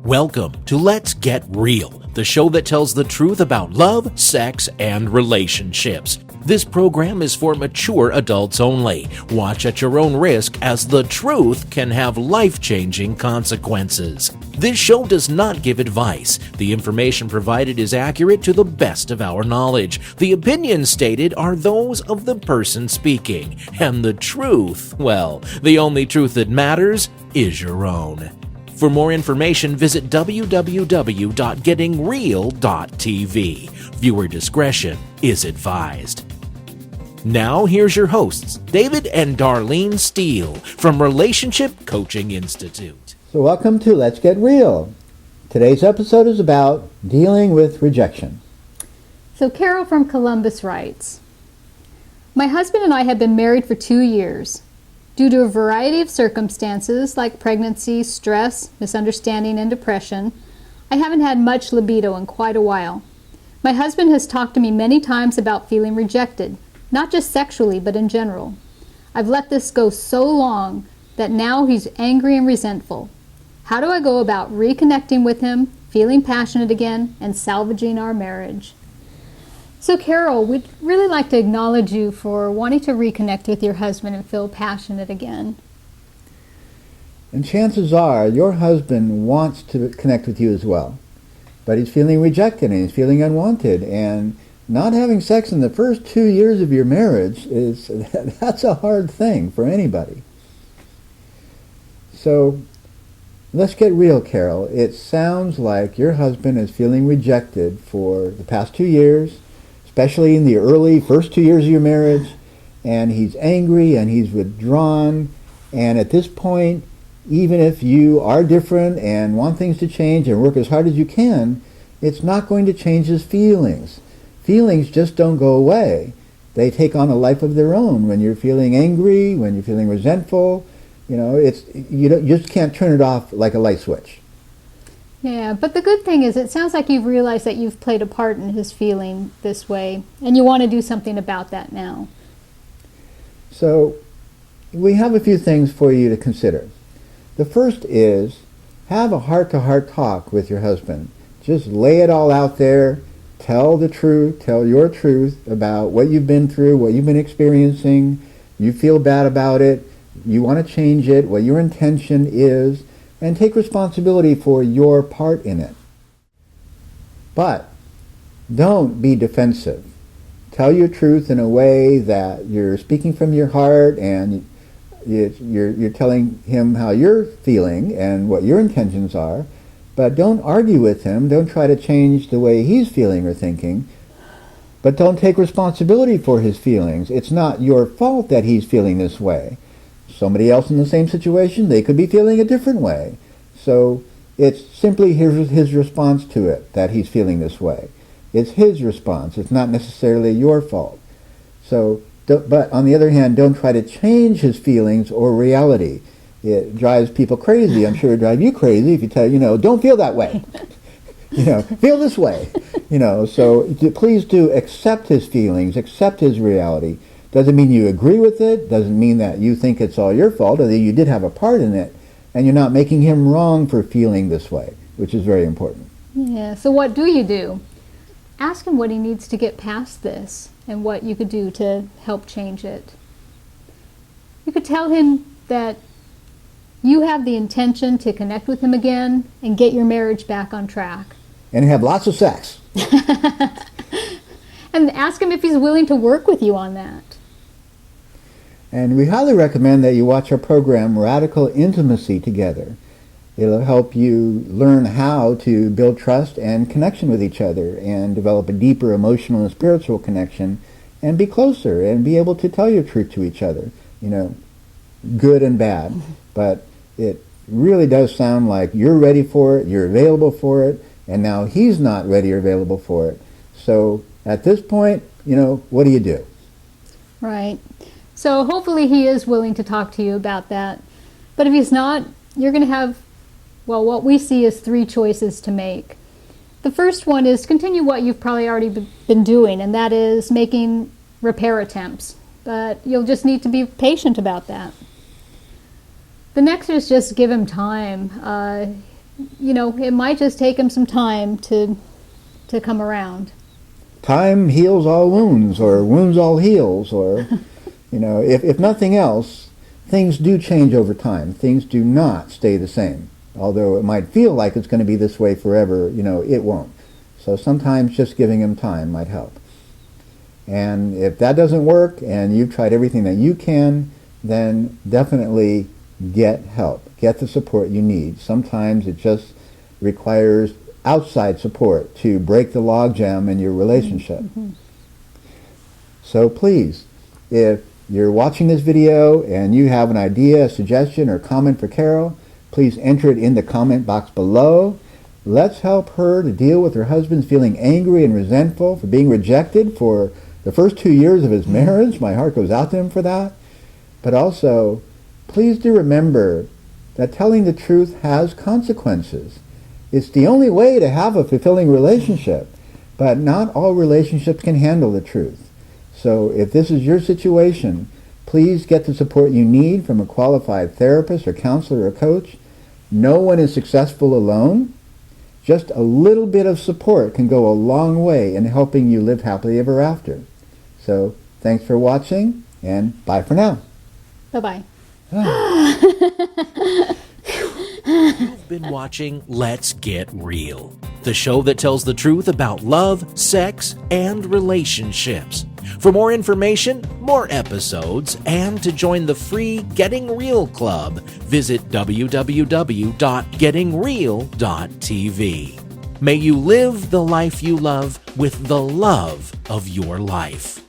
Welcome to Let's Get Real, the show that tells the truth about love, sex, and relationships. This program is for mature adults only. Watch at your own risk, as the truth can have life-changing consequences. This show does not give advice. The information provided is accurate to the best of our knowledge. The opinions stated are those of the person speaking. And the truth, well, the only truth that matters is your own. For more information, visit www.gettingreal.tv. Viewer discretion is advised. Now, here's your hosts, David and Darlene Steele from Relationship Coaching Institute. So welcome to Let's Get Real. Today's episode is about dealing with rejection. So Carol from Columbus writes, my husband and I have been married for 2 years. Due to a variety of circumstances like pregnancy, stress, misunderstanding, and depression, I haven't had much libido in quite a while. My husband has talked to me many times about feeling rejected, not just sexually, but in general. I've let this go so long that now he's angry and resentful. How do I go about reconnecting with him, feeling passionate again, and salvaging our marriage? So Carol, we'd really like to acknowledge you for wanting to reconnect with your husband and feel passionate again. And chances are your husband wants to connect with you as well. But he's feeling rejected and he's feeling unwanted. And not having sex in the first 2 years of your marriage, that's a hard thing for anybody. So let's get real, Carol. It sounds like your husband is feeling rejected for the past 2 years, especially in the early first 2 years of your marriage, and he's angry and he's withdrawn. And at this point, even if you are different and want things to change and work as hard as you can, it's not going to change his feelings. Feelings just don't go away. They take on a life of their own. When you're feeling angry, when you're feeling resentful, you just can't turn it off like a light switch. Yeah, but the good thing is it sounds like you've realized that you've played a part in his feeling this way, and you want to do something about that now. So we have a few things for you to consider. The first is have a heart-to-heart talk with your husband. Just lay it all out there. Tell the truth. Tell your truth about what you've been through, what you've been experiencing. You feel bad about it. You want to change it, what your intention is, and take responsibility for your part in it. But don't be defensive. Tell your truth in a way that you're speaking from your heart and you're telling him how you're feeling and what your intentions are. But don't argue with him. Don't try to change the way he's feeling or thinking. But don't take responsibility for his feelings. It's not your fault that he's feeling this way. Somebody else in the same situation, they could be feeling a different way. So it's simply his response to it, that he's feeling this way. It's his response. It's not necessarily your fault. So, but on the other hand, don't try to change his feelings or reality. It drives people crazy. I'm sure it drives you crazy if you tell, don't feel that way. Feel this way. So please do accept his feelings, accept his reality. Doesn't mean you agree with it, doesn't mean that you think it's all your fault, or that you did have a part in it, and you're not making him wrong for feeling this way, which is very important. Yeah, so what do you do? Ask him what he needs to get past this, and what you could do to help change it. You could tell him that you have the intention to connect with him again and get your marriage back on track. And have lots of sex. And ask him if he's willing to work with you on that. And we highly recommend that you watch our program, Radical Intimacy, together. It'll help you learn how to build trust and connection with each other and develop a deeper emotional and spiritual connection and be closer and be able to tell your truth to each other, good and bad. But it really does sound like you're ready for it, you're available for it, and now he's not ready or available for it. So at this point, what do you do? Right. So hopefully he is willing to talk to you about that. But if he's not, you're going to have, what we see is 3 choices to make. The first one is continue what you've probably already been doing, and that is making repair attempts. But you'll just need to be patient about that. The next is just give him time. it might just take him some time to come around. Time heals all wounds, or wounds all heals, or, if nothing else, things do change over time. Things do not stay the same. Although it might feel like it's going to be this way forever, it won't. So sometimes just giving him time might help. And if that doesn't work and you've tried everything that you can, then definitely get help. Get the support you need. Sometimes it just requires outside support to break the logjam in your relationship. Mm-hmm. So please, if you're watching this video and you have an idea, a suggestion, or comment for Carol, please enter it in the comment box below. Let's help her to deal with her husband's feeling angry and resentful for being rejected for the first 2 years of his marriage. My heart goes out to him for that. But also, please do remember that telling the truth has consequences. It's the only way to have a fulfilling relationship, but not all relationships can handle the truth. So if this is your situation, please get the support you need from a qualified therapist or counselor or coach. No one is successful alone. Just a little bit of support can go a long way in helping you live happily ever after. So thanks for watching, and bye for now. Bye-bye. You've been watching Let's Get Real, the show that tells the truth about love, sex, and relationships. For more information, more episodes, and to join the free Getting Real Club, visit www.gettingreal.tv. May you live the life you love with the love of your life.